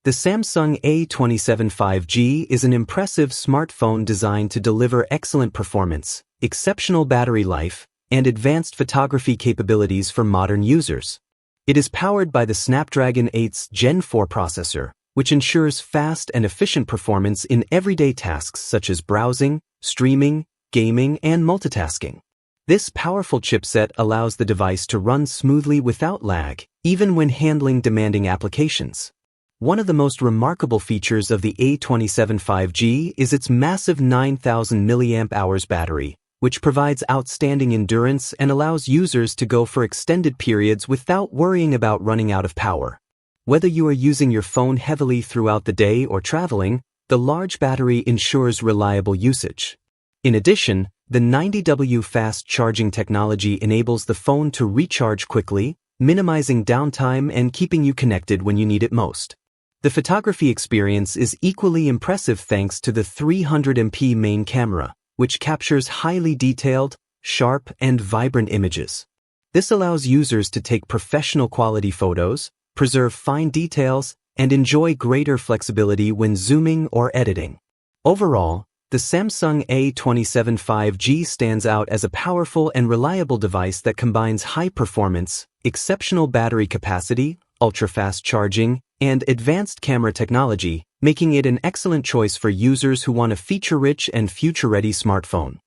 The Samsung A27 5G is an impressive smartphone designed to deliver excellent performance, exceptional battery life, and advanced photography capabilities for modern users. It is powered by the Snapdragon 8's Gen 4 processor, which ensures fast and efficient performance in everyday tasks such as browsing, streaming, gaming, and multitasking. This powerful chipset allows the device to run smoothly without lag, even when handling demanding applications. One of the most remarkable features of the A27 5G is its massive 9,000 mAh battery, which provides outstanding endurance and allows users to go for extended periods without worrying about running out of power. Whether you are using your phone heavily throughout the day or traveling, the large battery ensures reliable usage. In addition, the 90W fast charging technology enables the phone to recharge quickly, minimizing downtime and keeping you connected when you need it most. The photography experience is equally impressive thanks to the 300MP main camera, which captures highly detailed, sharp, and vibrant images. This allows users to take professional quality photos, preserve fine details, and enjoy greater flexibility when zooming or editing. Overall, the Samsung A27 5G stands out as a powerful and reliable device that combines high performance, exceptional battery capacity, ultra-fast charging, and advanced camera technology, making it an excellent choice for users who want a feature-rich and future-ready smartphone.